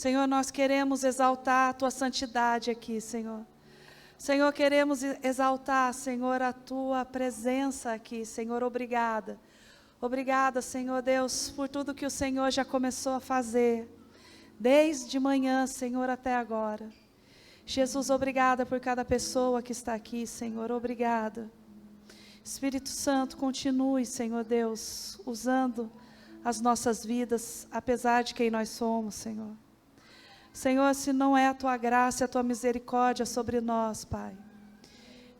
Senhor, nós queremos exaltar a Tua santidade aqui, Senhor. Senhor, queremos exaltar, Senhor, a Tua presença aqui, Senhor, obrigada. Obrigada, Senhor Deus, por tudo que o Senhor já começou a fazer, desde manhã, Senhor, até agora. Jesus, obrigada por cada pessoa que está aqui, Senhor, obrigada. Espírito Santo, continue, Senhor Deus, usando as nossas vidas, apesar de quem nós somos, Senhor. Senhor, se não é a Tua graça, a Tua misericórdia sobre nós, Pai.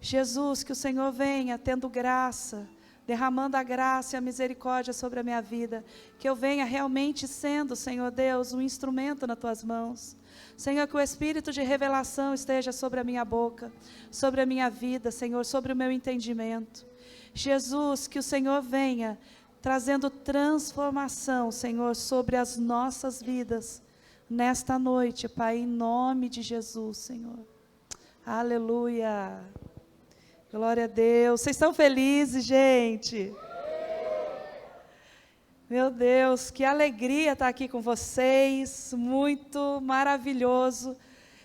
Jesus, que o Senhor venha tendo graça, derramando a graça e a misericórdia sobre a minha vida, que eu venha realmente sendo, Senhor Deus, um instrumento nas Tuas mãos. Senhor, que o Espírito de revelação esteja sobre a minha boca, sobre a minha vida, Senhor, sobre o meu entendimento. Jesus, que o Senhor venha trazendo transformação, Senhor, sobre as nossas vidas, nesta noite, Pai, em nome de Jesus, Senhor. Aleluia. Glória a Deus. Vocês estão felizes, gente? Meu Deus, que alegria estar aqui com vocês. Muito maravilhoso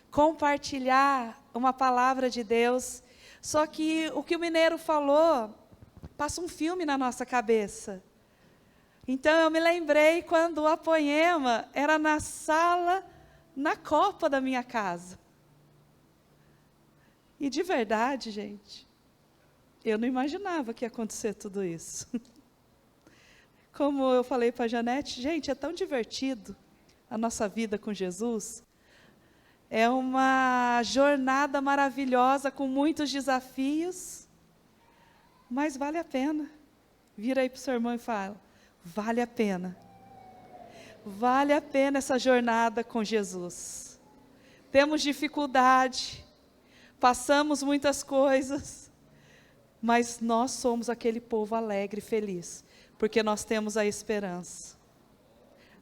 compartilhar uma palavra de Deus. Só que o que o mineiro falou passa um filme na nossa cabeça. Então eu me lembrei quando o Apoema era na sala, na copa da minha casa. E de verdade, gente, eu não imaginava que ia acontecer tudo isso. Como eu falei para a Janete, gente, é tão divertido a nossa vida com Jesus. É uma jornada maravilhosa com muitos desafios, mas vale a pena. Vira aí para o seu irmão e fala, vale a pena. Vale a pena essa jornada com Jesus. Temos dificuldade, passamos muitas coisas, mas nós somos aquele povo alegre e feliz, porque nós temos a esperança.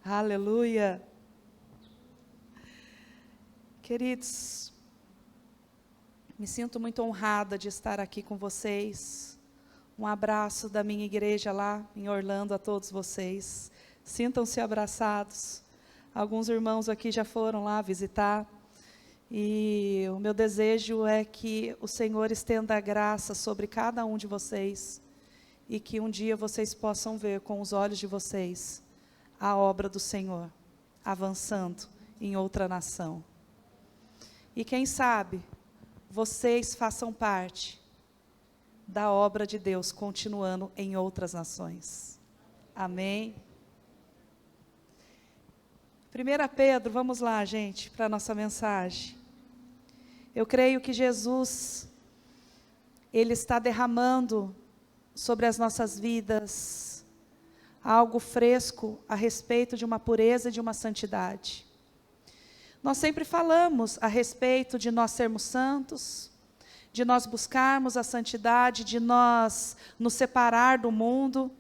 Aleluia. Queridos, me sinto muito honrada de estar aqui com vocês. Um abraço da minha igreja lá em Orlando a todos vocês. Sintam-se abraçados. Alguns irmãos aqui já foram lá visitar. E o meu desejo é que o Senhor estenda a graça sobre cada um de vocês e que um dia vocês possam ver com os olhos de vocês a obra do Senhor avançando em outra nação. E quem sabe vocês façam parte da obra de Deus continuando em outras nações. Amém? 1 Pedro, vamos lá, gente, para a nossa mensagem. Eu creio que Jesus, Ele está derramando sobre as nossas vidas algo fresco a respeito de uma pureza e de uma santidade. Nós sempre falamos a respeito de nós sermos santos, de nós buscarmos a santidade, de nós nos separar do mundo.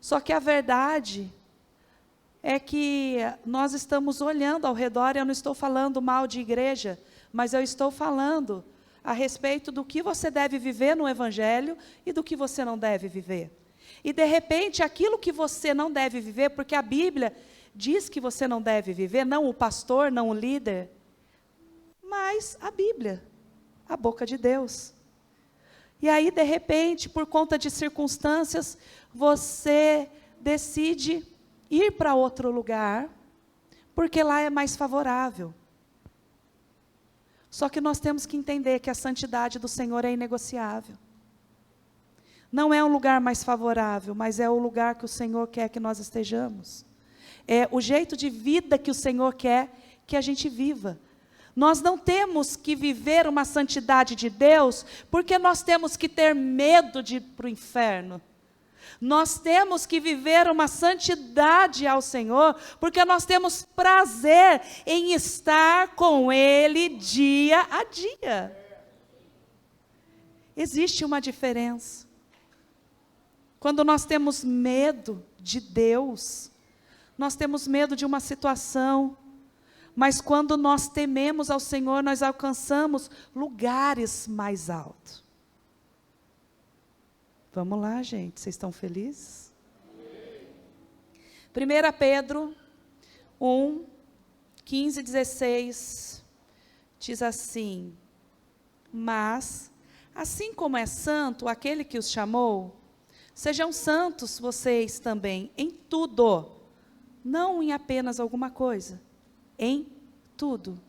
Só que a verdade é que nós estamos olhando ao redor, e eu não estou falando mal de igreja, mas eu estou falando a respeito do que você deve viver no Evangelho e do que você não deve viver. E de repente, aquilo que você não deve viver, porque a Bíblia diz que você não deve viver, não o pastor, não o líder, mas a Bíblia, a boca de Deus. E aí, de repente, por conta de circunstâncias, você decide ir para outro lugar, porque lá é mais favorável. Só que nós temos que entender que a santidade do Senhor é inegociável. Não é um lugar mais favorável, mas é o lugar que o Senhor quer que nós estejamos. É o jeito de vida que o Senhor quer que a gente viva. Nós não temos que viver uma santidade de Deus, porque nós temos que ter medo de ir para o inferno. Nós temos que viver uma santidade ao Senhor, porque nós temos prazer em estar com Ele dia a dia. Existe uma diferença. Quando nós temos medo de Deus, nós temos medo de uma situação, mas quando nós tememos ao Senhor, nós alcançamos lugares mais altos. Vamos lá, gente, vocês estão felizes? 1 Pedro 1, 15:16, diz assim: mas, assim como é santo aquele que os chamou, sejam santos vocês também em tudo, não em apenas alguma coisa, em tudo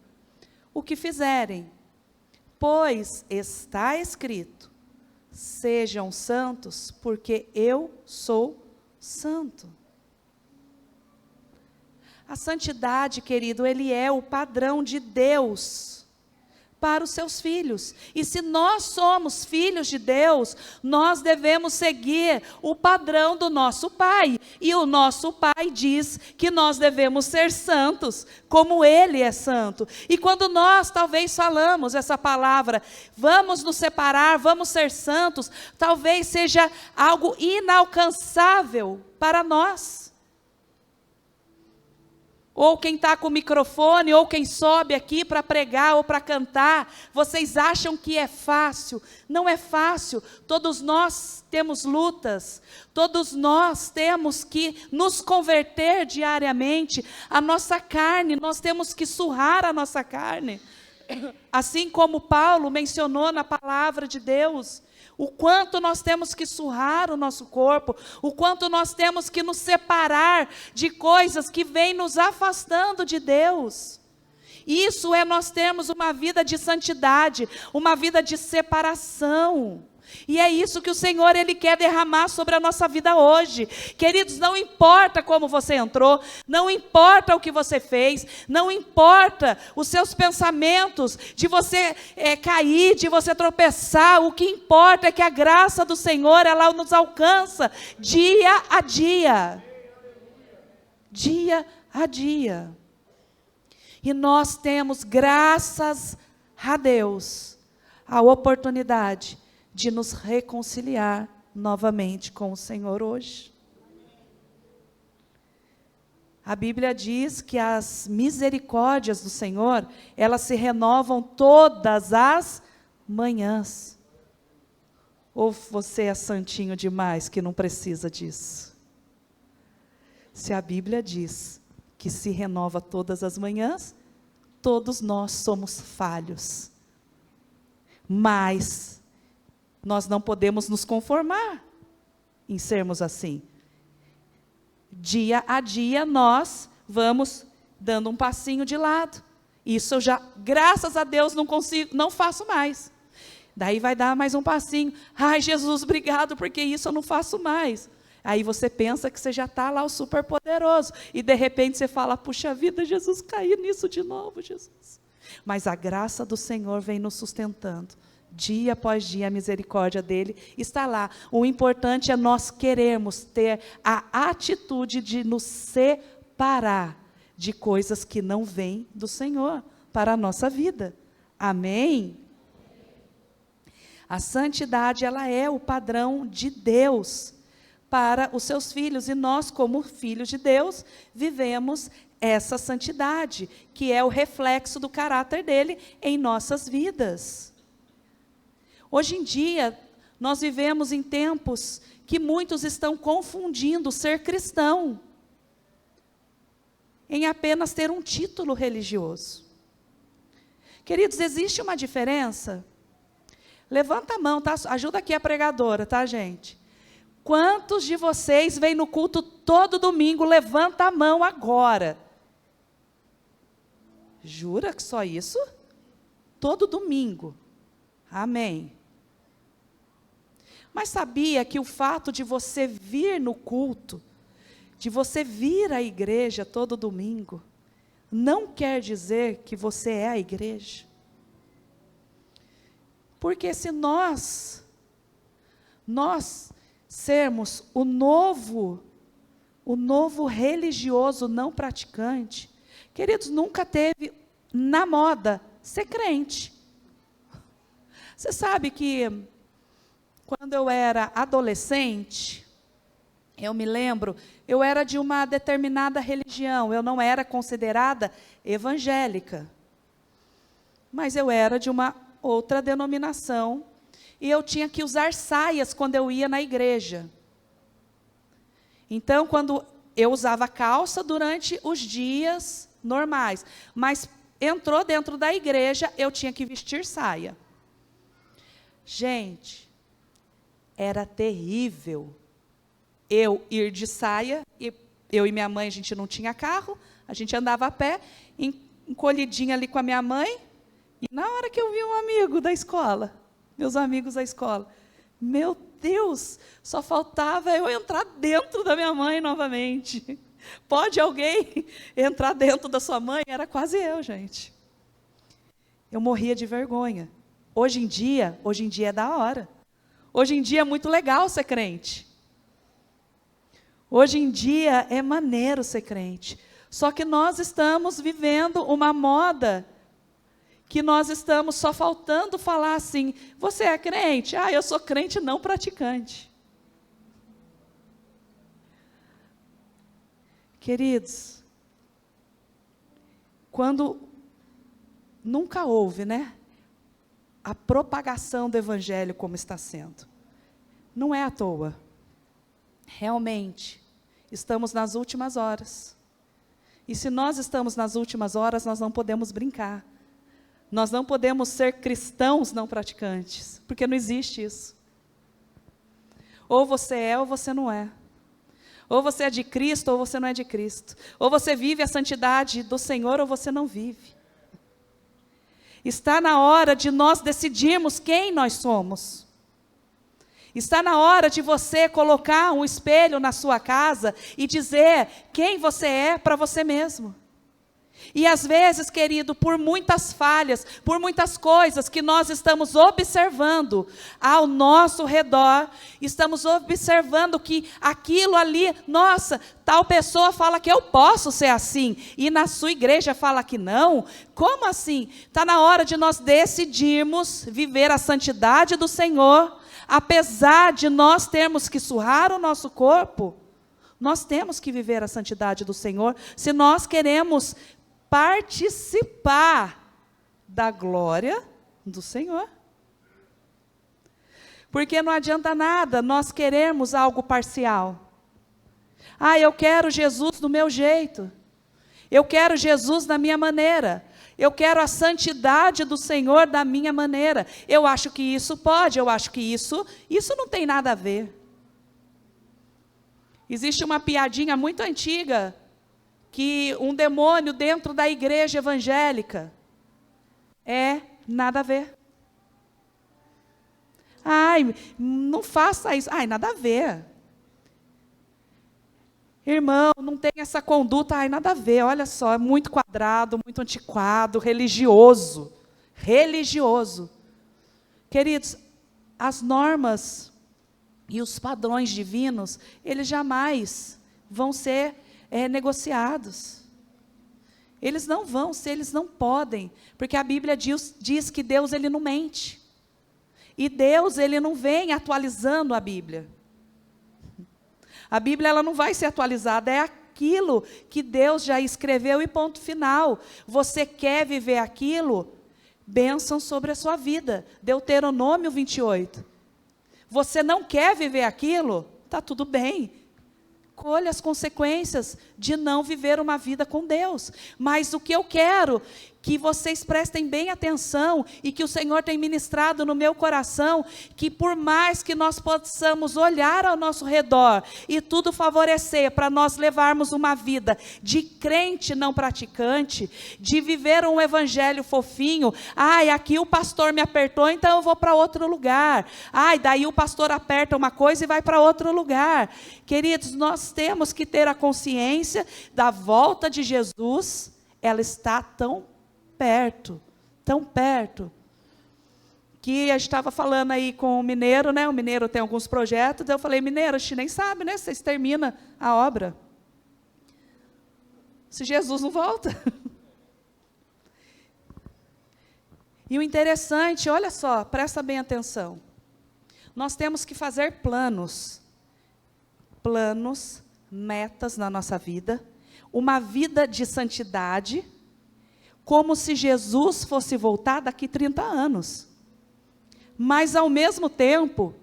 o que fizerem, pois está escrito: sejam santos, porque eu sou santo. A santidade, querido, ele é o padrão de Deus para os seus filhos. E se nós somos filhos de Deus, nós devemos seguir o padrão do nosso Pai. E o nosso Pai diz que nós devemos ser santos, como Ele é santo. E quando nós talvez falamos essa palavra, vamos nos separar, vamos ser santos, talvez seja algo inalcançável para nós. Ou quem está com o microfone, ou quem sobe aqui para pregar ou para cantar, vocês acham que é fácil? Não é fácil. Todos nós temos lutas, todos nós temos que nos converter diariamente. A nossa carne, nós temos que surrar a nossa carne. Assim como Paulo mencionou na palavra de Deus, o quanto nós temos que surrar o nosso corpo, o quanto nós temos que nos separar de coisas que vêm nos afastando de Deus. Isso é nós termos uma vida de santidade, uma vida de separação. E é isso que o Senhor, Ele quer derramar sobre a nossa vida hoje. Queridos, não importa como você entrou, não importa o que você fez, não importa os seus pensamentos, de você cair, de você tropeçar, o que importa é que a graça do Senhor, ela nos alcança dia a dia. Dia a dia. E nós temos, graças a Deus, a oportunidade de nos reconciliar novamente com o Senhor hoje. A Bíblia diz que as misericórdias do Senhor, elas se renovam todas as manhãs. Ou você é santinho demais que não precisa disso? Se a Bíblia diz que se renova todas as manhãs, todos nós somos falhos. Mas nós não podemos nos conformar em sermos assim. Dia a dia nós vamos dando um passinho de lado. Isso eu já, graças a Deus, não faço mais. Daí vai dar mais um passinho. Ai, Jesus, obrigado, porque isso eu não faço mais. Aí você pensa que você já está lá o super poderoso. E de repente você fala, puxa vida, Jesus, caí nisso de novo, Jesus. Mas a graça do Senhor vem nos sustentando. Dia após dia a misericórdia dele está lá. O importante é nós queremos ter a atitude de nos separar de coisas que não vêm do Senhor para a nossa vida. Amém? A santidade, ela é o padrão de Deus para os seus filhos. E nós, como filhos de Deus, vivemos essa santidade, que é o reflexo do caráter dele em nossas vidas. Hoje em dia, nós vivemos em tempos que muitos estão confundindo ser cristão em apenas ter um título religioso. Queridos, existe uma diferença? Levanta a mão, tá? Ajuda aqui a pregadora, tá, gente? Quantos de vocês vêm no culto todo domingo? Levanta a mão agora. Jura que só isso? Todo domingo. Amém. Mas sabia que o fato de você vir no culto, de você vir à igreja todo domingo, não quer dizer que você é a igreja? Porque se nós sermos o novo religioso não praticante, queridos, nunca teve na moda ser crente. Você sabe que quando eu era adolescente, eu me lembro, eu era de uma determinada religião, eu não era considerada evangélica, mas eu era de uma outra denominação, e eu tinha que usar saias quando eu ia na igreja. Então, quando eu usava calça durante os dias normais. Mas entrou dentro da igreja, eu tinha que vestir saia. Gente, era terrível eu ir de saia, e eu e minha mãe, a gente não tinha carro, a gente andava a pé, encolhidinha ali com a minha mãe, e na hora que eu vi um amigo da escola, meus amigos da escola, meu Deus, só faltava eu entrar dentro da minha mãe novamente. Pode alguém entrar dentro da sua mãe? Era quase eu, gente. Eu morria de vergonha. Hoje em dia é da hora. Hoje em dia é muito legal ser crente. Hoje em dia é maneiro ser crente. Só que nós estamos vivendo uma moda que nós estamos só faltando falar assim: você é crente? Ah, eu sou crente não praticante. Queridos, quando nunca houve, né, a propagação do evangelho como está sendo. Não é à toa. Realmente, estamos nas últimas horas. E se nós estamos nas últimas horas, nós não podemos brincar. Nós não podemos ser cristãos não praticantes, porque não existe isso. Ou você é ou você não é. Ou você é de Cristo ou você não é de Cristo. Ou você vive a santidade do Senhor ou você não vive. Está na hora de nós decidirmos quem nós somos. Está na hora de você colocar um espelho na sua casa e dizer quem você é para você mesmo. E às vezes, querido, por muitas falhas, por muitas coisas que nós estamos observando ao nosso redor, estamos observando que aquilo ali, nossa, tal pessoa fala que eu posso ser assim, e na sua igreja fala que não. Como assim? Está na hora de nós decidirmos viver a santidade do Senhor, apesar de nós termos que surrar o nosso corpo, nós temos que viver a santidade do Senhor, se nós queremos participar da glória do Senhor. Porque não adianta nada nós queremos algo parcial. Ah, eu quero Jesus do meu jeito. Eu quero Jesus da minha maneira. Eu quero a santidade do Senhor da minha maneira. Eu acho que isso pode, eu acho que isso não tem nada a ver. Existe uma piadinha muito antiga, que um demônio dentro da igreja evangélica é nada a ver. Ai, não faça isso. Ai, nada a ver. Irmão, não tem essa conduta. Ai, nada a ver. Olha só, é muito quadrado, muito antiquado, religioso. Religioso. Queridos, as normas e os padrões divinos, eles jamais vão ser negociados. Eles não vão ser, eles não podem, porque a Bíblia diz que Deus, ele não mente. E Deus, ele não vem atualizando a Bíblia. A Bíblia, ela não vai ser atualizada, é aquilo que Deus já escreveu e ponto final. Você quer viver aquilo? Bênção sobre a sua vida. Deuteronômio 28. Você não quer viver aquilo? Está tudo bem. Colhe as consequências de não viver uma vida com Deus. Mas o que eu quero que vocês prestem bem atenção e que o Senhor tem ministrado no meu coração, que por mais que nós possamos olhar ao nosso redor e tudo favorecer para nós levarmos uma vida de crente não praticante, de viver um evangelho fofinho, ai, aqui o pastor me apertou, então eu vou para outro lugar, ai, daí o pastor aperta uma coisa e vai para outro lugar. Queridos, nós temos que ter a consciência da volta de Jesus, ela está tão perto, que eu estava falando aí com o Mineiro, né? O Mineiro tem alguns projetos, eu falei: Mineiro, a gente nem sabe, né? Vocês terminam a obra, se Jesus não volta. E o interessante, olha só, presta bem atenção, nós temos que fazer planos, metas na nossa vida, uma vida de santidade, como se Jesus fosse voltar daqui 30 anos. Mas, ao mesmo tempo,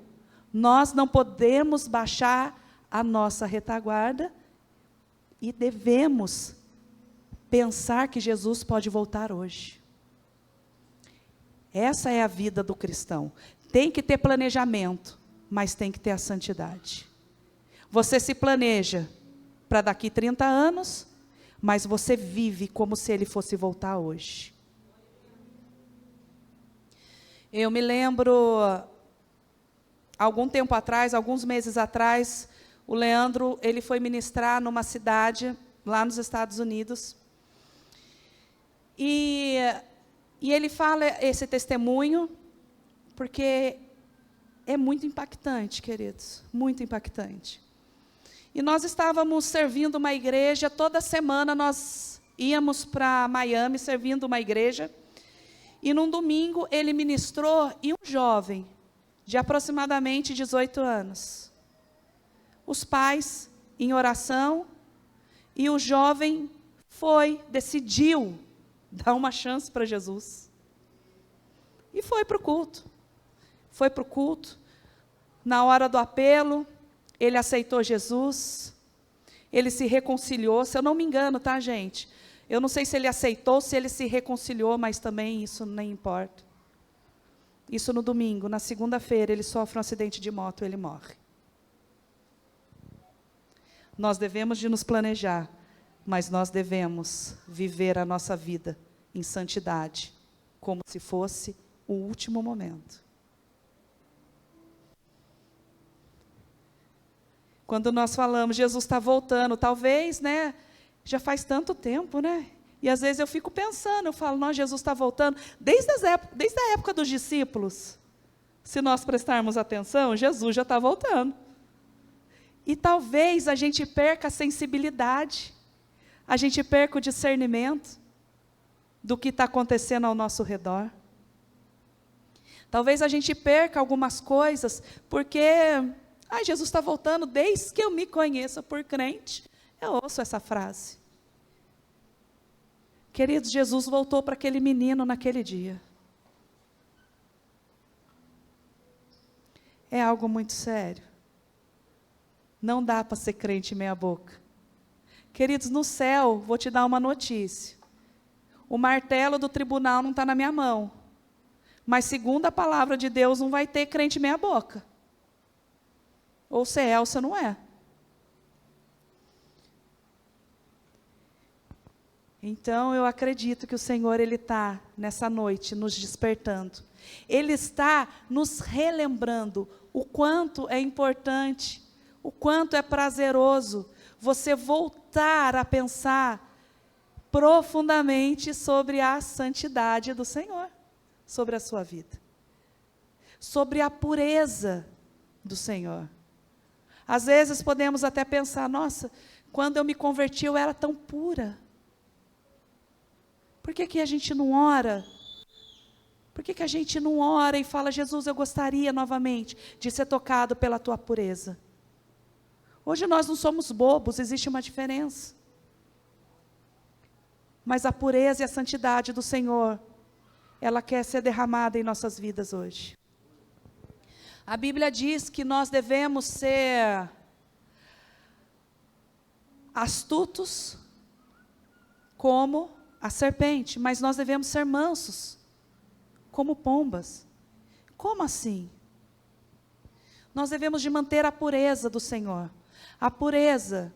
nós não podemos baixar a nossa retaguarda e devemos pensar que Jesus pode voltar hoje. Essa é a vida do cristão. Tem que ter planejamento, mas tem que ter a santidade. Você se planeja para daqui 30 anos, mas você vive como se ele fosse voltar hoje. Eu me lembro, algum tempo atrás, alguns meses atrás, o Leandro, ele foi ministrar numa cidade, lá nos Estados Unidos, e ele fala esse testemunho, porque é muito impactante, queridos, muito impactante. E nós estávamos servindo uma igreja, toda semana nós íamos para Miami, servindo uma igreja, e num domingo ele ministrou, e um jovem, de aproximadamente 18 anos. Os pais em oração, e o jovem decidiu dar uma chance para Jesus. E foi para o culto. Foi para o culto. Na hora do apelo, ele aceitou Jesus. Ele se reconciliou. Se eu não me engano, tá, gente? Eu não sei se ele aceitou, se ele se reconciliou, mas também isso nem importa. Isso no domingo. Na segunda-feira, ele sofre um acidente de moto, ele morre. Nós devemos de nos planejar, mas nós devemos viver a nossa vida em santidade, como se fosse o último momento. Quando nós falamos, Jesus está voltando, talvez, né, já faz tanto tempo, né? E às vezes eu fico pensando, eu falo, não, Jesus está voltando, desde a época dos discípulos, se nós prestarmos atenção, Jesus já está voltando. E talvez a gente perca a sensibilidade, a gente perca o discernimento do que está acontecendo ao nosso redor. Talvez a gente perca algumas coisas, porque Jesus está voltando, desde que eu me conheço por crente, eu ouço essa frase. Queridos, Jesus voltou para aquele menino naquele dia. É algo muito sério. Não dá para ser crente meia boca. Queridos, no céu, vou te dar uma notícia. O martelo do tribunal não está na minha mão. Mas segundo a palavra de Deus, não vai ter crente meia boca. Ou se é ou se não é. Então, eu acredito que o Senhor, Ele está, nessa noite, nos despertando. Ele está nos relembrando o quanto é importante, o quanto é prazeroso você voltar a pensar profundamente sobre a santidade do Senhor, sobre a sua vida, sobre a pureza do Senhor. Às vezes podemos até pensar, nossa, quando eu me converti eu era tão pura. Por que a gente não ora? Por que a gente não ora e fala, Jesus, eu gostaria novamente de ser tocado pela tua pureza? Hoje nós não somos bobos, existe uma diferença. Mas a pureza e a santidade do Senhor, ela quer ser derramada em nossas vidas hoje. A Bíblia diz que nós devemos ser astutos como a serpente, mas nós devemos ser mansos como pombas. Como assim? Nós devemos de manter a pureza do Senhor. A pureza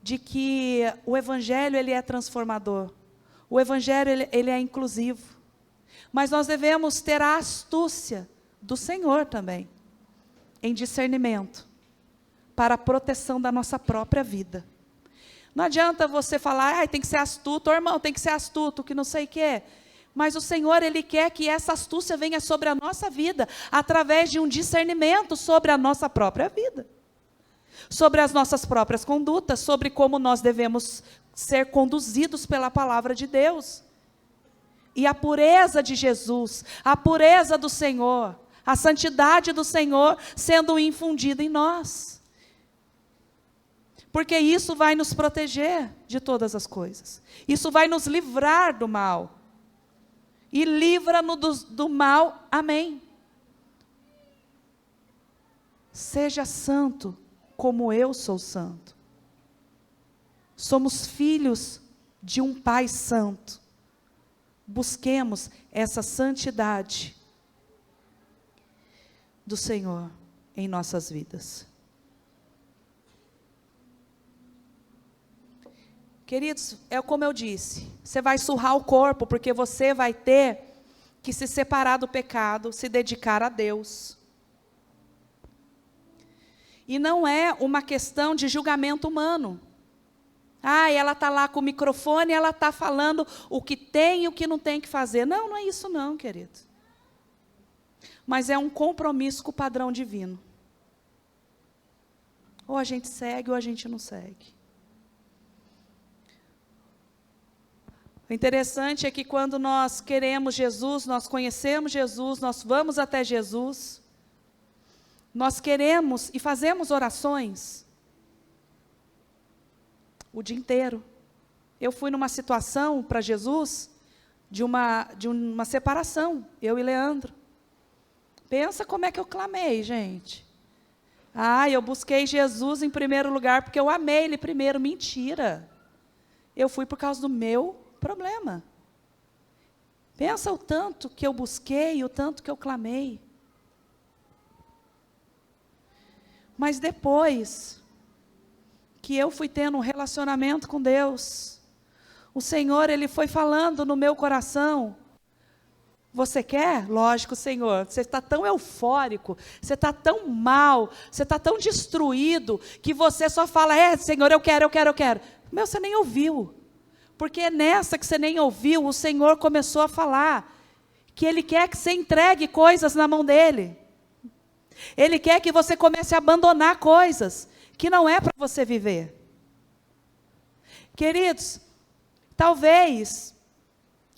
de que o Evangelho ele é transformador. O Evangelho ele é inclusivo. Mas nós devemos ter a astúcia do Senhor também, em discernimento, para a proteção da nossa própria vida. Não adianta você falar, tem que ser astuto, irmão, tem que ser astuto, que não sei o que é. Mas o Senhor, Ele quer que essa astúcia venha sobre a nossa vida, através de um discernimento sobre a nossa própria vida. Sobre as nossas próprias condutas, sobre como nós devemos ser conduzidos pela palavra de Deus. E a pureza de Jesus, a pureza do Senhor, a santidade do Senhor sendo infundida em nós. Porque isso vai nos proteger de todas as coisas. Isso vai nos livrar do mal. E livra-nos do mal. Amém. Seja santo como eu sou santo. Somos filhos de um Pai santo. Busquemos essa santidade do Senhor em nossas vidas. Queridos, é como eu disse, você vai surrar o corpo, porque você vai ter que se separar do pecado, se dedicar a Deus. E não é uma questão de julgamento humano. Ela está lá com o microfone, ela está falando o que tem e o que não tem que fazer. Não, não é isso não, querido. Mas é um compromisso com o padrão divino. Ou a gente segue ou a gente não segue. O interessante é que quando nós queremos Jesus, nós conhecemos Jesus, nós vamos até Jesus, nós queremos e fazemos orações o dia inteiro. Eu fui numa situação para Jesus de uma separação, eu e Leandro. Pensa como é que eu clamei, gente. Eu busquei Jesus em primeiro lugar porque eu amei Ele primeiro. Mentira. Eu fui por causa do meu problema. Pensa o tanto que eu busquei, o tanto que eu clamei. Mas depois que eu fui tendo um relacionamento com Deus, o Senhor, Ele foi falando no meu coração. Você quer? Lógico, Senhor. Você está tão eufórico, você está tão mal, você está tão destruído, que você só fala, Senhor, eu quero, eu quero, eu quero. Meu, você nem ouviu. Porque nessa que você nem ouviu, o Senhor começou a falar que Ele quer que você entregue coisas na mão dEle. Ele quer que você comece a abandonar coisas que não é para você viver. Queridos, talvez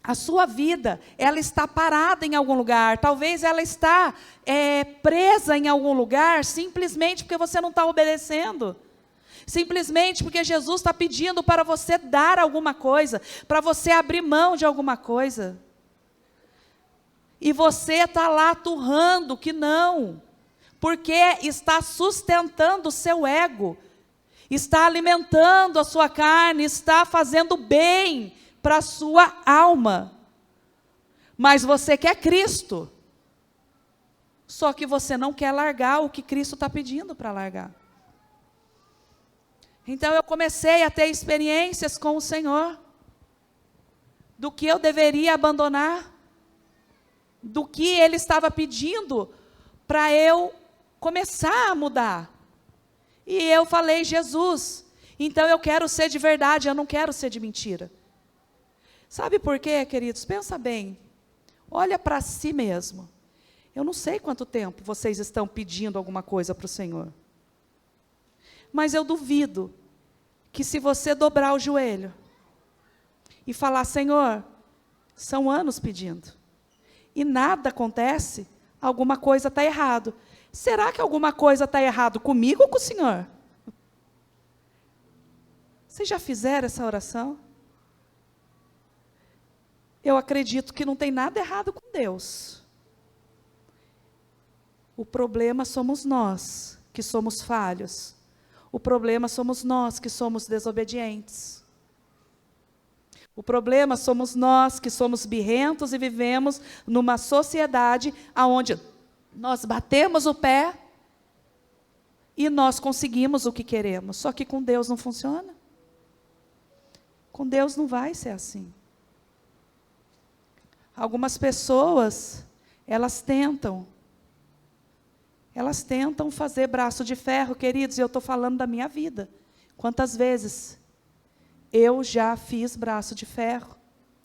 a sua vida, ela está parada em algum lugar, talvez ela está presa em algum lugar, simplesmente porque você não está obedecendo. Simplesmente porque Jesus está pedindo para você dar alguma coisa, para você abrir mão de alguma coisa. E você está lá turrando que não, porque está sustentando o seu ego, está alimentando a sua carne, está fazendo bem para a sua alma. Mas você quer Cristo, só que você não quer largar o que Cristo está pedindo para largar. Então eu comecei a ter experiências com o Senhor, do que eu deveria abandonar, do que Ele estava pedindo para eu começar a mudar. E eu falei, Jesus, então eu quero ser de verdade, eu não quero ser de mentira. Sabe por quê, queridos? Pensa bem, olha para si mesmo. Eu não sei quanto tempo vocês estão pedindo alguma coisa para o Senhor. Mas eu duvido que se você dobrar o joelho e falar, Senhor, são anos pedindo, e nada acontece, alguma coisa está errado. Será que alguma coisa está errado comigo ou com o Senhor? Vocês já fizeram essa oração? Eu acredito que não tem nada errado com Deus. O problema somos nós, que somos falhos. O problema somos nós, que somos desobedientes. O problema somos nós, que somos birrentos e vivemos numa sociedade onde nós batemos o pé e nós conseguimos o que queremos. Só que com Deus não funciona. Com Deus não vai ser assim. Algumas pessoas, elas tentam fazer braço de ferro, queridos, e eu estou falando da minha vida. Quantas vezes eu já fiz braço de ferro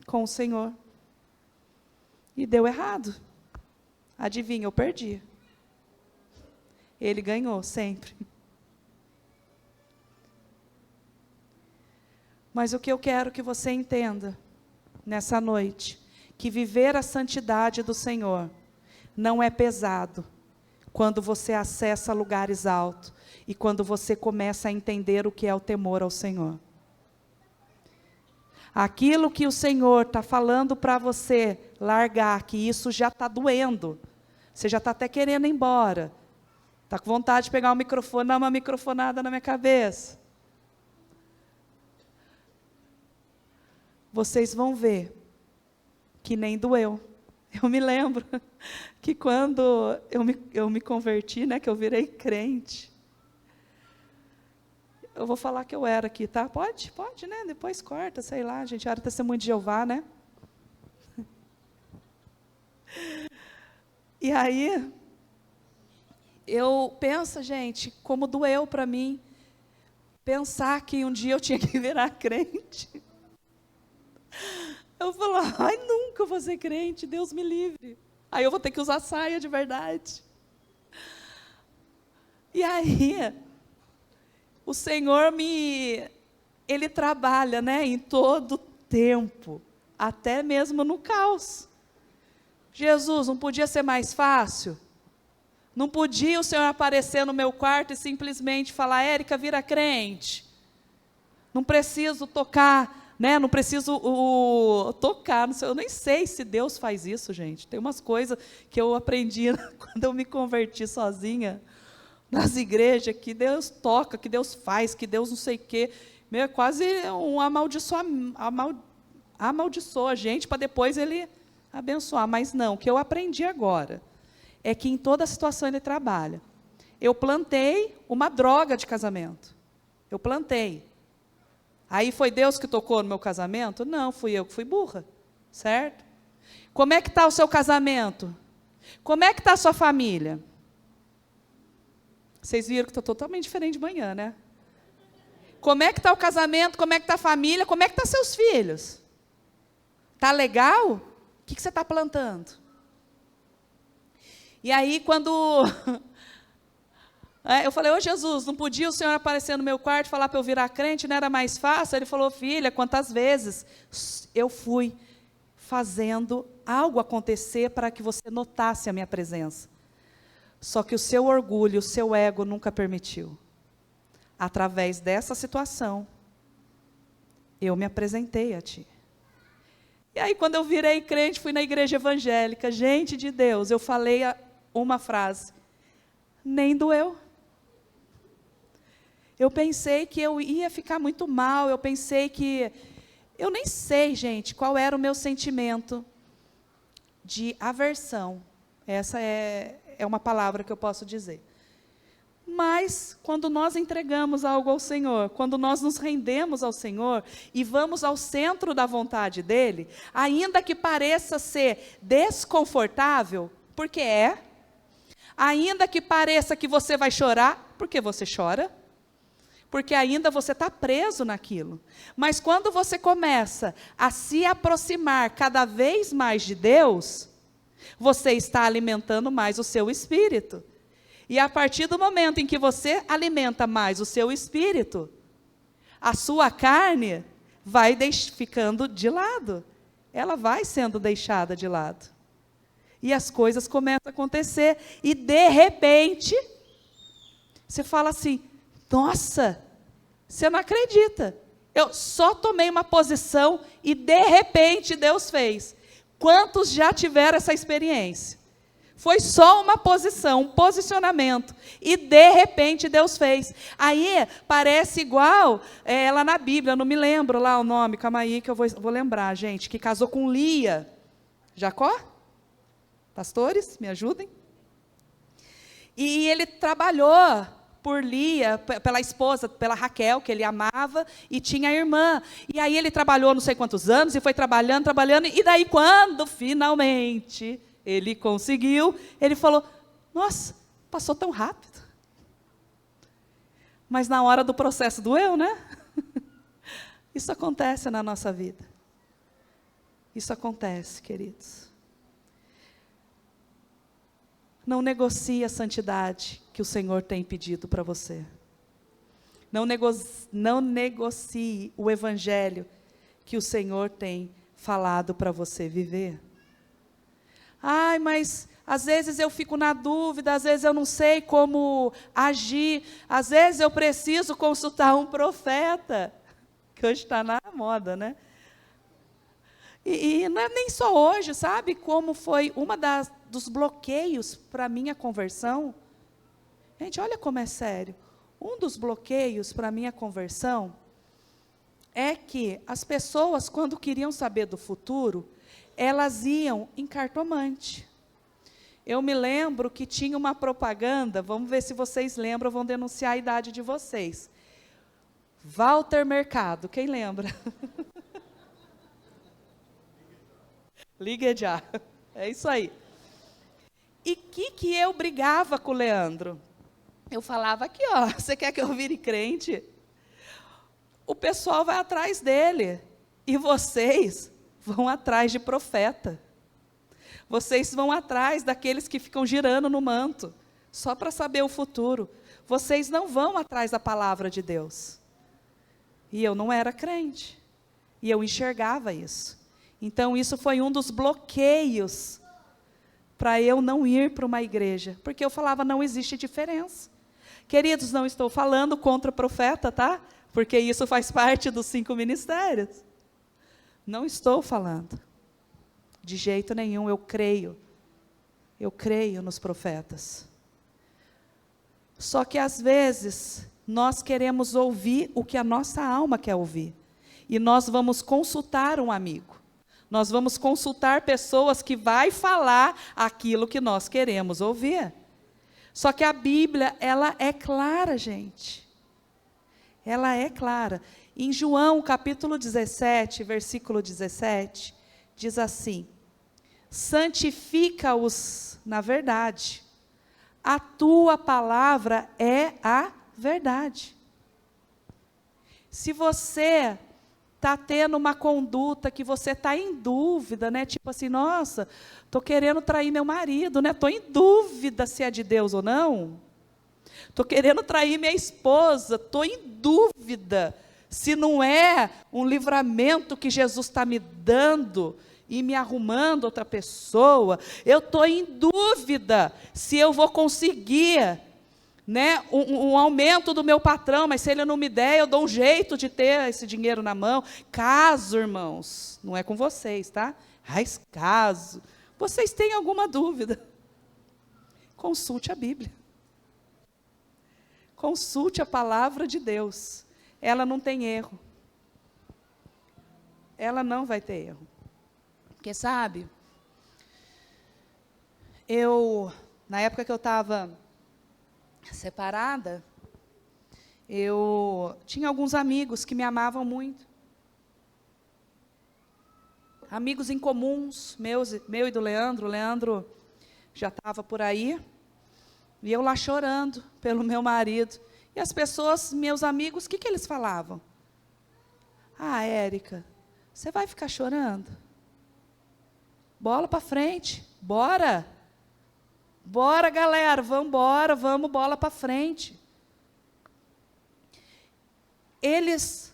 com o Senhor e deu errado. Adivinha, eu perdi. Ele ganhou sempre. Mas o que eu quero que você entenda nessa noite, que viver a santidade do Senhor não é pesado quando você acessa lugares altos e quando você começa a entender o que é o temor ao Senhor. Aquilo que o Senhor está falando para você largar, que isso já está doendo, você já está até querendo ir embora, está com vontade de pegar o microfone, dar uma microfonada na minha cabeça. vocês vão ver que nem doeu. Eu me lembro que quando eu me converti, né, que eu virei crente, eu vou falar que eu era aqui, tá? Pode, né? Depois corta, sei lá, gente, era testemunho de Jeová, né? E aí, eu penso, gente, como doeu para mim pensar que um dia eu tinha que virar crente. Eu falo, ai, nunca vou ser crente, Deus me livre. Aí eu vou ter que usar saia de verdade. E aí, o Senhor Ele trabalha, né, em todo tempo, até mesmo no caos. Jesus, não podia ser mais fácil? Não podia o Senhor aparecer no meu quarto e simplesmente falar, Érica, vira crente. Não preciso tocar, né? Não preciso tocar. Não sei, eu nem sei se Deus faz isso, gente. Tem umas coisas que eu aprendi quando eu me converti sozinha nas igrejas, que Deus toca, que Deus faz, que Deus não sei o quê. É quase um amaldiçoa a gente para depois Ele abençoar. Mas não, o que eu aprendi agora é que em toda situação Ele trabalha. Eu plantei uma droga de casamento. Eu plantei. Aí foi Deus que tocou no meu casamento? Não, fui eu que fui burra. Certo? Como é que está o seu casamento? Como é que está a sua família? Vocês viram que estou totalmente diferente de manhã, né? Como é que está o casamento? Como é que está a família? Como é que estão seus filhos? Está legal? O que você está plantando? E aí, quando eu falei, ô Jesus, não podia o Senhor aparecer no meu quarto e falar para eu virar crente, não era mais fácil? Ele falou, filha, quantas vezes eu fui fazendo algo acontecer para que você notasse a minha presença. Só que o seu orgulho, o seu ego nunca permitiu. Através dessa situação, eu me apresentei a ti. E aí, quando eu virei crente, fui na igreja evangélica, gente de Deus, eu falei uma frase, nem doeu. Eu pensei que eu ia ficar muito mal, eu pensei que... Eu nem sei, gente, qual era o meu sentimento de aversão. Essa é uma palavra que eu posso dizer. Mas, quando nós entregamos algo ao Senhor, quando nós nos rendemos ao Senhor e vamos ao centro da vontade dEle, ainda que pareça ser desconfortável, porque é, ainda que pareça que você vai chorar, porque você chora, porque ainda você está preso naquilo. Mas quando você começa a se aproximar cada vez mais de Deus, você está alimentando mais o seu espírito. E a partir do momento em que você alimenta mais o seu espírito, a sua carne vai ficando de lado. Ela vai sendo deixada de lado. E as coisas começam a acontecer. E de repente, você fala assim, nossa, você não acredita. Eu só tomei uma posição e de repente Deus fez. Quantos já tiveram essa experiência? Foi só uma posição, um posicionamento. E de repente Deus fez. Aí parece igual lá na Bíblia, eu não me lembro lá o nome, calma aí que eu vou lembrar, gente, que casou com Lia. Jacó? Pastores, me ajudem. E ele trabalhou por Lia, pela esposa, pela Raquel, que ele amava, e tinha a irmã. E aí ele trabalhou não sei quantos anos, e foi trabalhando, e daí quando finalmente ele conseguiu, ele falou, nossa, passou tão rápido. Mas na hora do processo doeu, né? Isso acontece na nossa vida. Isso acontece, queridos. Não negocie a santidade que o Senhor tem pedido para você. Não negocie o evangelho que o Senhor tem falado para você viver. Ai, mas às vezes eu fico na dúvida, às vezes eu não sei como agir, às vezes eu preciso consultar um profeta, que hoje está na moda, né? E não é nem só hoje, sabe como foi dos bloqueios para a minha conversão? Gente, olha como é sério. Um dos bloqueios para a minha conversão é que as pessoas, quando queriam saber do futuro, elas iam em cartomante. Eu me lembro que tinha uma propaganda, vamos ver se vocês lembram, vão denunciar a idade de vocês. Walter Mercado, quem lembra? Ligue já, é isso aí. E que eu brigava com o Leandro? Eu falava aqui, ó, você quer que eu vire crente? O pessoal vai atrás dele, e vocês vão atrás de profeta. Vocês vão atrás daqueles que ficam girando no manto, só para saber o futuro. Vocês não vão atrás da palavra de Deus. E eu não era crente, e eu enxergava isso. Então, isso foi um dos bloqueios para eu não ir para uma igreja, porque eu falava, não existe diferença. Queridos, não estou falando contra o profeta, tá? Porque isso faz parte dos 5 ministérios. Não estou falando. De jeito nenhum, eu creio nos profetas. Só que às vezes, nós queremos ouvir o que a nossa alma quer ouvir. E nós vamos consultar um amigo. Nós vamos consultar pessoas que vai falar aquilo que nós queremos ouvir. Só que a Bíblia, ela é clara, gente. Ela é clara. Em João, capítulo 17, versículo 17, diz assim: santifica-os na verdade. A tua palavra é a verdade. Se você está tendo uma conduta que você está em dúvida, né? Tipo assim, nossa, estou querendo trair meu marido, né? Estou em dúvida se é de Deus ou não. Estou querendo trair minha esposa, estou em dúvida se não é um livramento que Jesus está me dando e me arrumando outra pessoa. Eu estou em dúvida se eu vou conseguir, né, um aumento do meu patrão, mas se ele não me der, eu dou um jeito de ter esse dinheiro na mão. Caso, irmãos, não é com vocês, tá? Mas caso vocês tenham alguma dúvida, consulte a Bíblia. Consulte a palavra de Deus. Ela não tem erro. Ela não vai ter erro. Porque, sabe, na época que eu estava separada, eu tinha alguns amigos que me amavam muito. Amigos em comuns, meu e do Leandro. O Leandro já estava por aí. E eu lá chorando pelo meu marido. E as pessoas, meus amigos, o que eles falavam? Ah, Érica, você vai ficar chorando? Bola para frente, bora. Bora, galera, vamos embora, vamos, bola para frente. Eles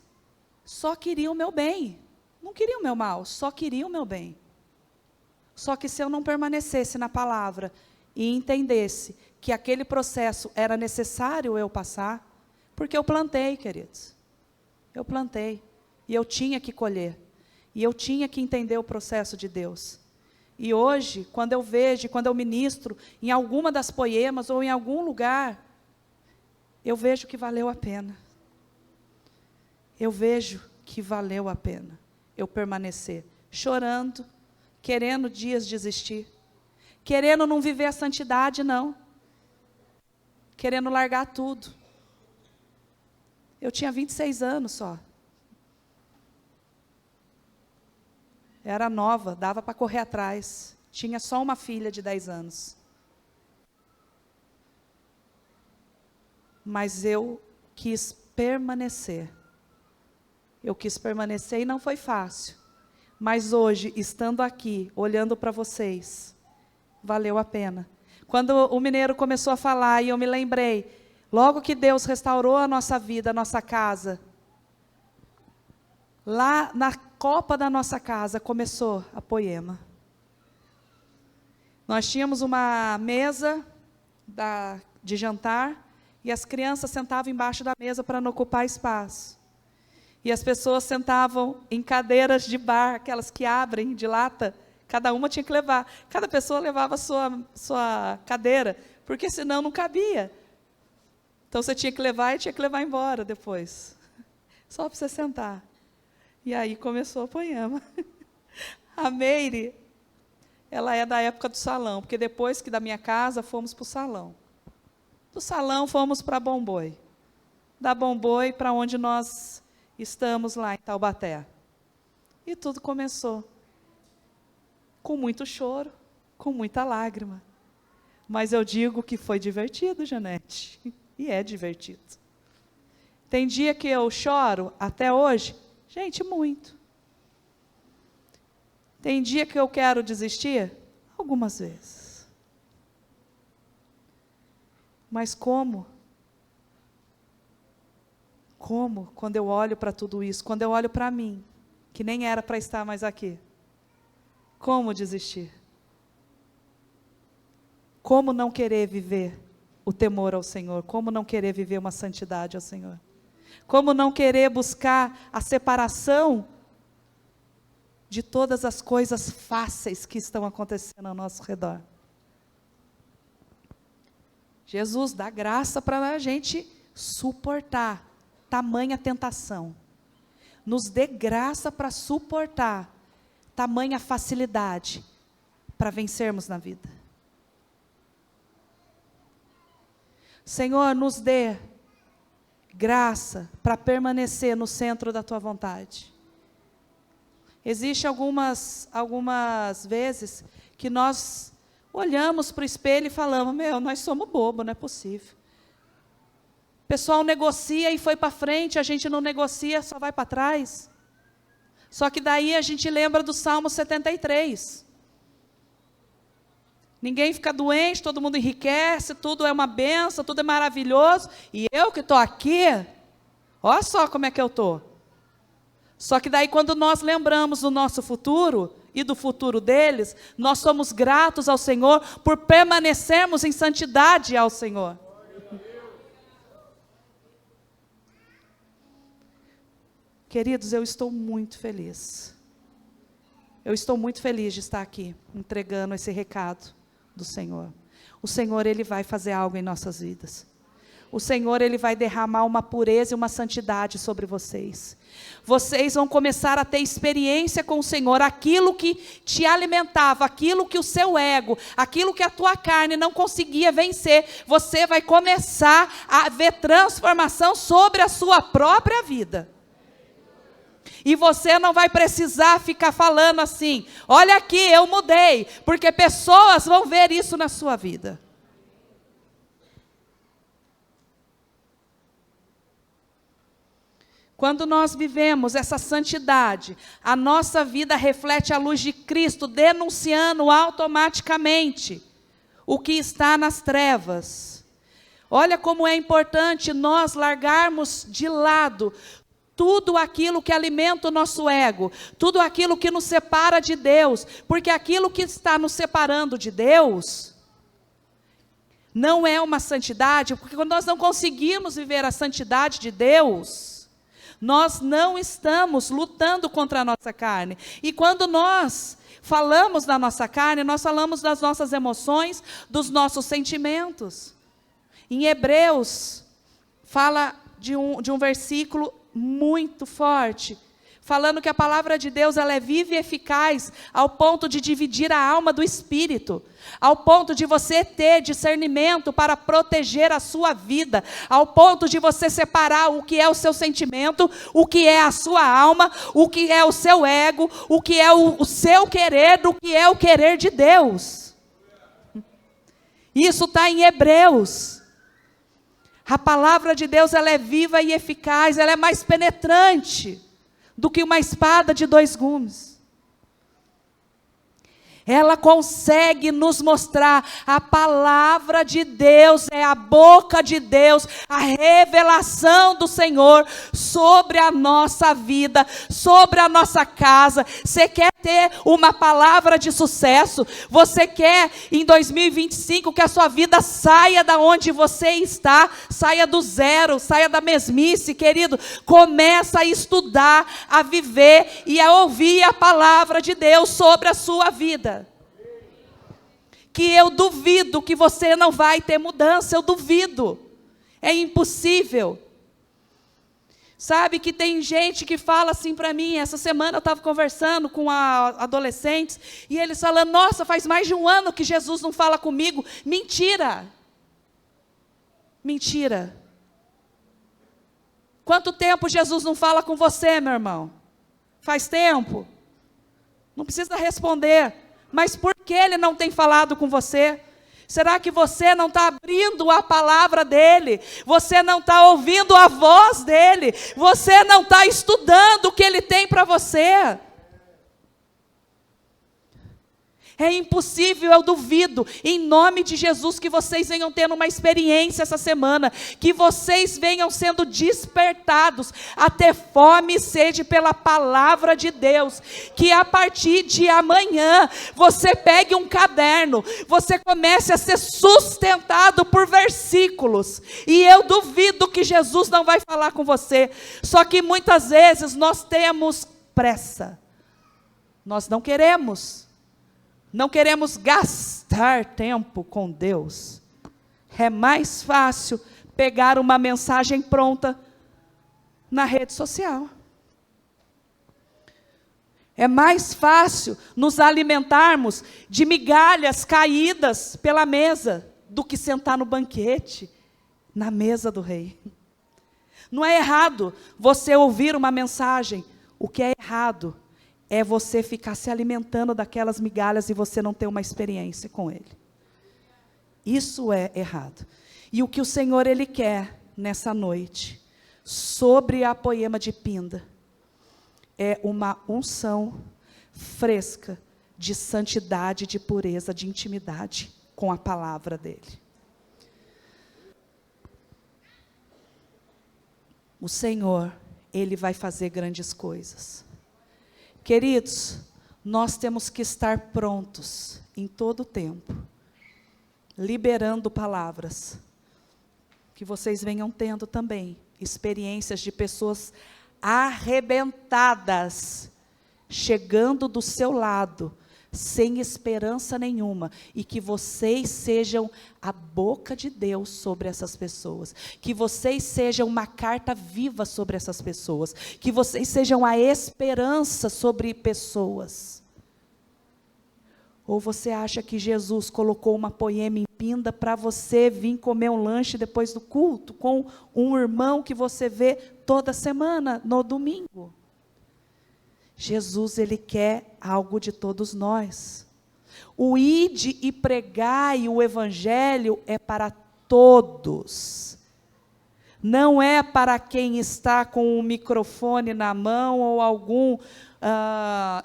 só queriam o meu bem, não queriam o meu mal, só queriam o meu bem. Só que se eu não permanecesse na palavra e entendesse que aquele processo era necessário eu passar, porque eu plantei, queridos. Eu plantei, e eu tinha que colher, e eu tinha que entender o processo de Deus. E hoje, quando eu vejo, quando eu ministro em alguma das poemas ou em algum lugar, eu vejo que valeu a pena. Eu vejo que valeu a pena eu permanecer, chorando, querendo dias desistir, querendo não viver a santidade, não. Querendo largar tudo. Eu tinha 26 anos só. Era nova, dava para correr atrás. Tinha só uma filha de 10 anos. Mas eu quis permanecer. Eu quis permanecer e não foi fácil. Mas hoje, estando aqui, olhando para vocês, valeu a pena. Quando o mineiro começou a falar, e eu me lembrei, logo que Deus restaurou a nossa vida, a nossa casa, lá na copa da nossa casa começou a poema. Nós tínhamos uma mesa de jantar, e as crianças sentavam embaixo da mesa para não ocupar espaço. E as pessoas sentavam em cadeiras de bar, aquelas que abrem de lata. Cada uma tinha que levar. Cada pessoa levava a sua cadeira, porque senão não cabia. Então você tinha que levar e tinha que levar embora depois. Só para você sentar. E aí começou o poema. A Meire, ela é da época do salão, porque depois que da minha casa fomos para o salão. Do salão fomos para Bomboi. Da Bomboi para onde nós estamos lá em Taubaté. E tudo começou com muito choro, com muita lágrima. Mas eu digo que foi divertido, Janete. E é divertido. Tem dia que eu choro, até hoje, gente, muito. Tem dia que eu quero desistir, algumas vezes. Mas como, quando eu olho para tudo isso, quando eu olho para mim, que nem era para estar mais aqui, como desistir? Como não querer viver o temor ao Senhor? Como não querer viver uma santidade ao Senhor? Como não querer buscar a separação de todas as coisas fáceis que estão acontecendo ao nosso redor? Jesus dá graça para a gente suportar tamanha tentação. Nos dê graça para suportar tamanha facilidade para vencermos na vida. Senhor, nos dê graça para permanecer no centro da Tua vontade. Existem algumas vezes que nós olhamos para o espelho e falamos, nós somos bobos, não é possível. O pessoal negocia e foi para frente, a gente não negocia, só vai para trás. Só que daí a gente lembra do Salmo 73. Ninguém fica doente, todo mundo enriquece, tudo é uma benção, tudo é maravilhoso. E eu que estou aqui, olha só como é que eu estou. Só que daí quando nós lembramos do nosso futuro e do futuro deles, nós somos gratos ao Senhor por permanecermos em santidade ao Senhor. Queridos, eu estou muito feliz. Eu estou muito feliz de estar aqui, entregando esse recado do Senhor. O Senhor, Ele vai fazer algo em nossas vidas. O Senhor, Ele vai derramar uma pureza e uma santidade sobre vocês. Vocês vão começar a ter experiência com o Senhor. Aquilo que te alimentava, aquilo que o seu ego, aquilo que a tua carne não conseguia vencer, você vai começar a ver transformação sobre a sua própria vida. E você não vai precisar ficar falando assim, olha aqui, eu mudei, porque pessoas vão ver isso na sua vida. Quando nós vivemos essa santidade, a nossa vida reflete a luz de Cristo, denunciando automaticamente o que está nas trevas. Olha como é importante nós largarmos de lado tudo aquilo que alimenta o nosso ego, tudo aquilo que nos separa de Deus, porque aquilo que está nos separando de Deus não é uma santidade, porque quando nós não conseguimos viver a santidade de Deus, nós não estamos lutando contra a nossa carne. E quando nós falamos da nossa carne, nós falamos das nossas emoções, dos nossos sentimentos. Em Hebreus, fala de um versículo muito forte, falando que a palavra de Deus ela é viva e eficaz ao ponto de dividir a alma do espírito, ao ponto de você ter discernimento para proteger a sua vida, ao ponto de você separar o que é o seu sentimento, o que é a sua alma, o que é o seu ego, o que é o seu querer, do que é o querer de Deus. Isso está em Hebreus. A palavra de Deus ela é viva e eficaz, ela é mais penetrante do que uma espada de 2 gumes. Ela consegue nos mostrar a palavra de Deus, é a boca de Deus, a revelação do Senhor sobre a nossa vida, sobre a nossa casa. Você quer ter uma palavra de sucesso? Você quer em 2025 que a sua vida saia da onde você está, saia do zero, saia da mesmice, querido? Começa a estudar, a viver e a ouvir a palavra de Deus sobre a sua vida. Que eu duvido que você não vai ter mudança, eu duvido. É impossível. Sabe que tem gente que fala assim para mim, essa semana eu estava conversando com adolescentes, e eles falando, nossa, faz mais de um ano que Jesus não fala comigo. Mentira! Mentira! Quanto tempo Jesus não fala com você, meu irmão? Faz tempo? Não precisa responder, mas por que Ele não tem falado com você? Será que você não está abrindo a palavra dEle? Você não está ouvindo a voz dEle? Você não está estudando o que Ele tem para você? É impossível, eu duvido, em nome de Jesus, que vocês venham tendo uma experiência essa semana, que vocês venham sendo despertados a ter fome e sede pela palavra de Deus, que a partir de amanhã, você pegue um caderno, você comece a ser sustentado por versículos, e eu duvido que Jesus não vai falar com você, só que muitas vezes nós temos pressa, nós não queremos gastar tempo com Deus. É mais fácil pegar uma mensagem pronta na rede social. É mais fácil nos alimentarmos de migalhas caídas pela mesa do que sentar no banquete, na mesa do rei. Não é errado você ouvir uma mensagem. O que é errado é você ficar se alimentando daquelas migalhas e você não ter uma experiência com Ele. Isso é errado. E o que o Senhor, Ele quer nessa noite, sobre a Poema de Pinda, é uma unção fresca de santidade, de pureza, de intimidade com a palavra dEle. O Senhor, Ele vai fazer grandes coisas. Queridos, nós temos que estar prontos em todo o tempo, liberando palavras, que vocês venham tendo também experiências de pessoas arrebentadas, chegando do seu lado, sem esperança nenhuma, e que vocês sejam a boca de Deus sobre essas pessoas, que vocês sejam uma carta viva sobre essas pessoas, que vocês sejam a esperança sobre pessoas. Ou você acha que Jesus colocou uma Poema em Pinda para você vir comer um lanche depois do culto, com um irmão que você vê toda semana, no domingo? Jesus, Ele quer algo de todos nós. O ide e pregai o Evangelho é para todos. Não é para quem está com um microfone na mão ou algum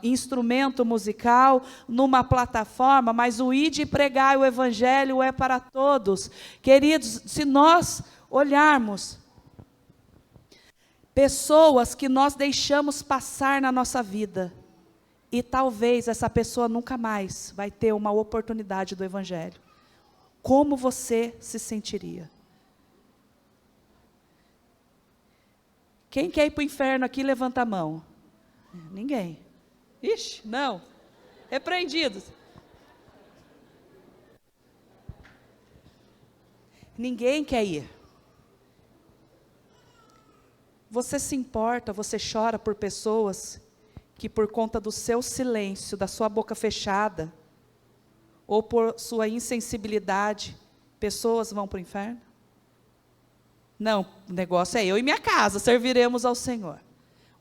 instrumento musical numa plataforma, mas o ide e pregai o Evangelho é para todos. Queridos, se nós olharmos pessoas que nós deixamos passar na nossa vida, e talvez essa pessoa nunca mais vai ter uma oportunidade do Evangelho, como você se sentiria? Quem quer ir para o inferno aqui, levanta a mão. Ninguém. Ixi, não. Repreendidos. Ninguém quer ir. Você se importa, você chora por pessoas que por conta do seu silêncio, da sua boca fechada, ou por sua insensibilidade, pessoas vão para o inferno? Não, o negócio é eu e minha casa, serviremos ao Senhor.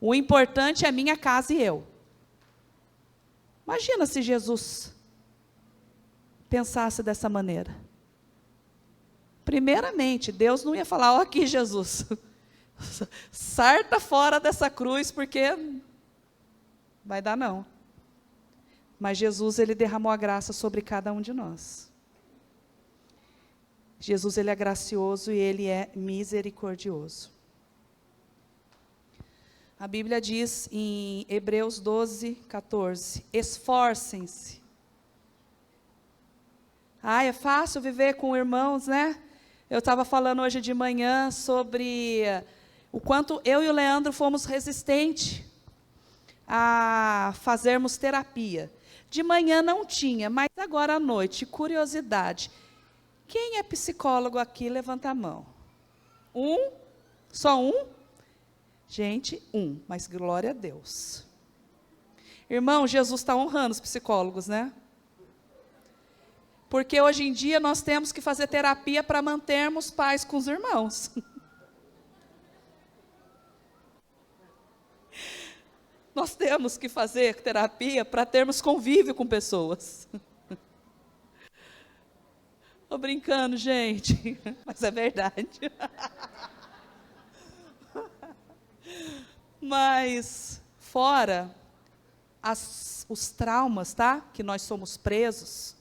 O importante é minha casa e eu. Imagina se Jesus pensasse dessa maneira. Primeiramente, Deus não ia falar, ó aqui Jesus, sarta fora dessa cruz, porque vai dar não. Mas Jesus, Ele derramou a graça sobre cada um de nós. Jesus, Ele é gracioso e Ele é misericordioso. A Bíblia diz em Hebreus 12, 14, esforcem-se. É fácil viver com irmãos, né? Eu estava falando hoje de manhã sobre o quanto eu e o Leandro fomos resistentes a fazermos terapia. De manhã não tinha, mas agora à noite, curiosidade. Quem é psicólogo aqui, levanta a mão. Só um? Gente, mas glória a Deus. Irmão, Jesus está honrando os psicólogos, né? Porque hoje em dia nós temos que fazer terapia para mantermos paz com os irmãos. Nós temos que fazer terapia para termos convívio com pessoas. Estou brincando, gente, mas é verdade. Mas, fora os traumas, tá? Que nós somos presos.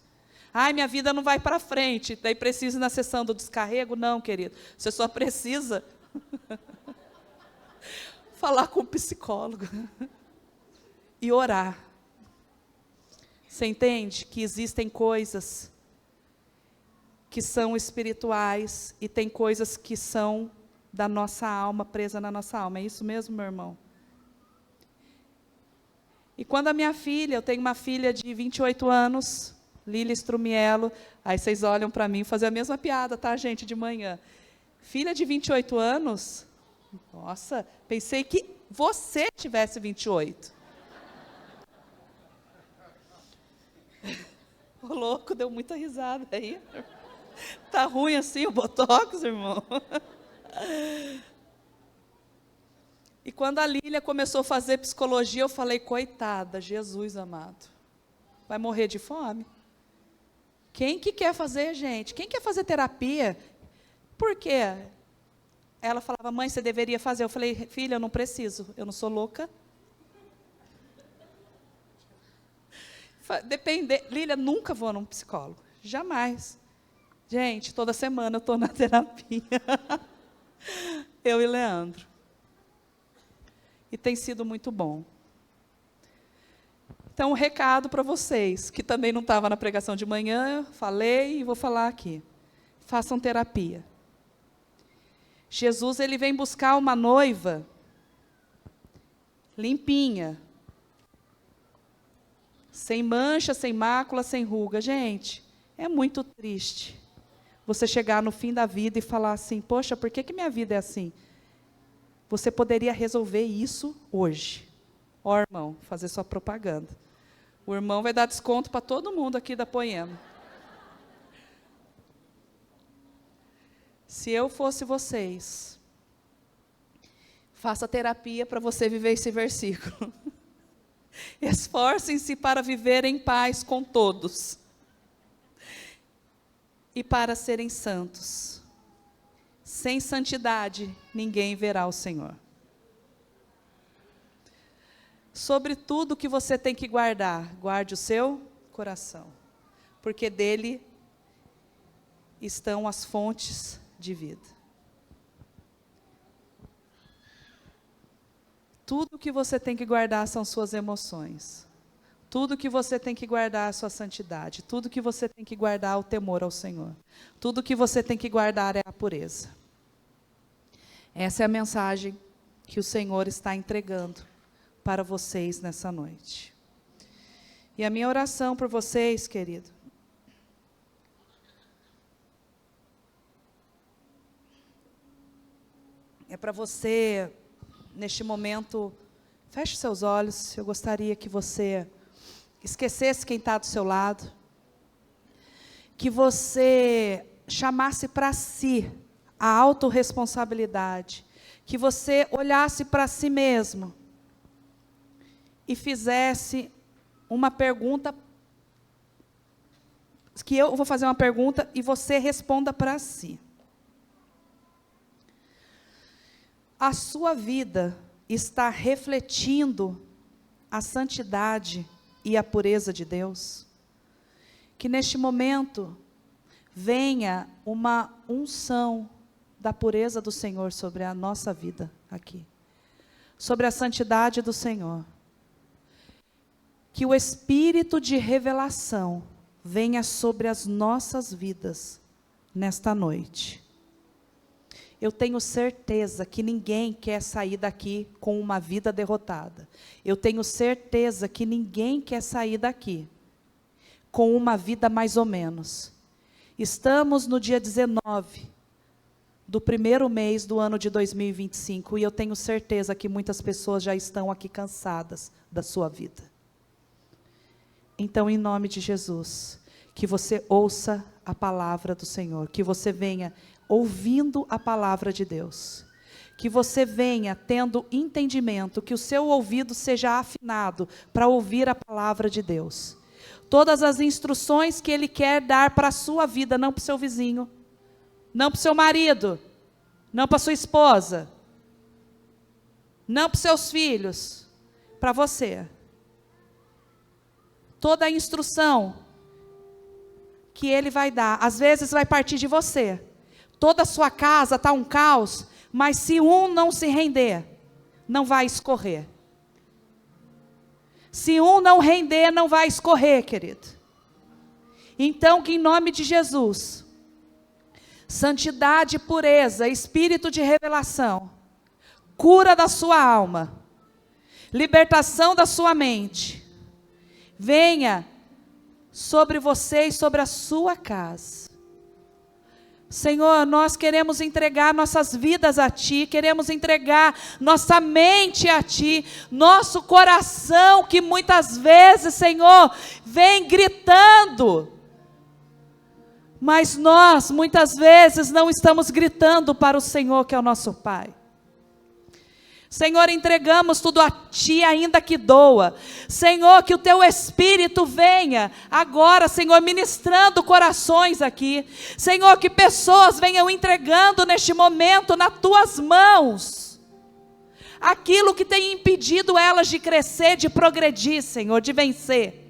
Ai, minha vida não vai para frente, daí precisa ir na sessão do descarrego? Não, querido, você só precisa falar com o psicólogo e orar. Você entende que existem coisas que são espirituais e tem coisas que são da nossa alma, presa na nossa alma. É isso mesmo, meu irmão? E quando a minha filha, eu tenho uma filha de 28 anos, Lília Strumiello, aí vocês olham para mim fazer a mesma piada, tá, gente, de manhã. Filha de 28 anos, nossa, pensei que você tivesse 28. O louco, deu muita risada aí. Tá ruim assim o botox, irmão? E quando a Lília começou a fazer psicologia, eu falei, coitada, Jesus amado, vai morrer de fome? Quem que quer fazer, gente? Quem quer fazer terapia? Por quê? Ela falava, mãe, você deveria fazer. Eu falei, filha, eu não preciso, eu não sou louca. Lília, nunca vou num psicólogo, jamais. Gente, toda semana eu estou na terapia. Eu e Leandro. E tem sido muito bom. Então, um recado para vocês, que também não estava na pregação de manhã, falei e vou falar aqui. Façam terapia. Jesus, ele vem buscar uma noiva limpinha, sem mancha, sem mácula, sem ruga. Gente, é muito triste você chegar no fim da vida e falar assim, poxa, por que minha vida é assim? Você poderia resolver isso hoje. Ó, irmão, fazer sua propaganda. O irmão vai dar desconto para todo mundo aqui da Poema. Se eu fosse vocês, faça terapia para você viver esse versículo. Esforcem-se para viver em paz com todos. E para serem santos. Sem santidade, ninguém verá o Senhor. Sobre tudo que você tem que guardar, guarde o seu coração, porque dele estão as fontes de vida. Tudo que você tem que guardar são suas emoções. Tudo que você tem que guardar é a sua santidade. Tudo que você tem que guardar é o temor ao Senhor. Tudo que você tem que guardar é a pureza. Essa é a mensagem que o Senhor está entregando para vocês nessa noite. E a minha oração por vocês, querido, é para você, neste momento, feche seus olhos. Eu gostaria que você esquecesse quem está do seu lado, que você chamasse para si a autorresponsabilidade, que você olhasse para si mesmo e fizesse uma pergunta, que eu vou fazer uma pergunta e você responda para si. A sua vida está refletindo a santidade e a pureza de Deus? Que neste momento venha uma unção da pureza do Senhor sobre a nossa vida aqui, sobre a santidade do Senhor. Que o Espírito de revelação venha sobre as nossas vidas nesta noite. Eu tenho certeza que ninguém quer sair daqui com uma vida derrotada. Eu tenho certeza que ninguém quer sair daqui com uma vida mais ou menos. Estamos no dia 19 do primeiro mês do ano de 2025, e eu tenho certeza que muitas pessoas já estão aqui cansadas da sua vida. Então, em nome de Jesus, que você ouça a palavra do Senhor, que você venha ouvindo a palavra de Deus, que você venha tendo entendimento, que o seu ouvido seja afinado para ouvir a palavra de Deus. Todas as instruções que Ele quer dar para a sua vida, não para o seu vizinho, não para o seu marido, não para a sua esposa, não para os seus filhos, para você. Toda a instrução que Ele vai dar, às vezes vai partir de você. Toda a sua casa está um caos, mas se um não se render, não vai escorrer. Se um não render, não vai escorrer, querido. Então, que em nome de Jesus, santidade, pureza, espírito de revelação, cura da sua alma, libertação da sua mente, venha sobre você e sobre a sua casa. Senhor, nós queremos entregar nossas vidas a Ti, queremos entregar nossa mente a Ti, nosso coração que muitas vezes, Senhor, vem gritando, mas nós muitas vezes não estamos gritando para o Senhor, que é o nosso Pai. Senhor, entregamos tudo a Ti, ainda que doa. Senhor, que o Teu Espírito venha agora, Senhor, ministrando corações aqui. Senhor, que pessoas venham entregando neste momento nas Tuas mãos aquilo que tem impedido elas de crescer, de progredir, Senhor, de vencer.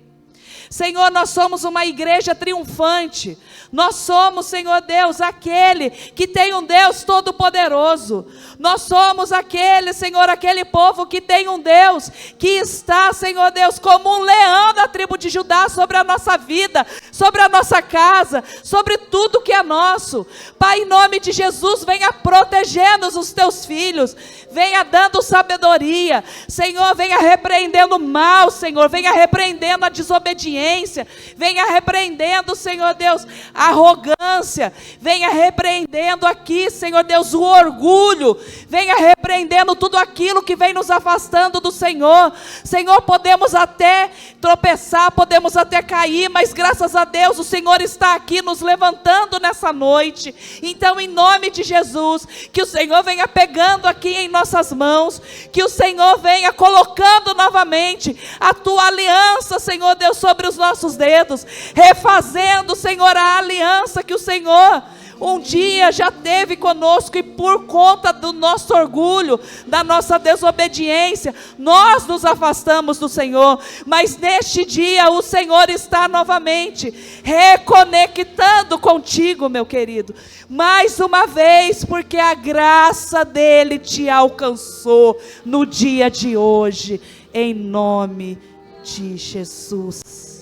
Senhor, nós somos uma igreja triunfante. Nós somos, Senhor Deus, aquele que tem um Deus todo-poderoso. Nós somos aquele, Senhor, aquele povo que tem um Deus que está, Senhor Deus, como um leão da tribo de Judá sobre a nossa vida, sobre a nossa casa, sobre tudo que é nosso. Pai, em nome de Jesus, venha protegendo os Teus filhos, venha dando sabedoria, Senhor, venha repreendendo o mal, Senhor, venha repreendendo a desobediência, venha repreendendo, Senhor Deus, a arrogância, venha repreendendo aqui, Senhor Deus, o orgulho, venha repreendendo tudo aquilo que vem nos afastando do Senhor. Senhor, podemos até tropeçar, podemos até cair, mas graças a Deus o Senhor está aqui nos levantando nessa noite. Então, em nome de Jesus, que o Senhor venha pegando aqui em nossas mãos, que o Senhor venha colocando novamente a Tua aliança, Senhor Deus, sobre os nossos dedos, refazendo, Senhor, a aliança que o Senhor um dia já teve conosco, e por conta do nosso orgulho, da nossa desobediência, nós nos afastamos do Senhor. Mas neste dia o Senhor está novamente reconectando contigo, meu querido, mais uma vez, porque a graça dele te alcançou no dia de hoje, em nome de Jesus.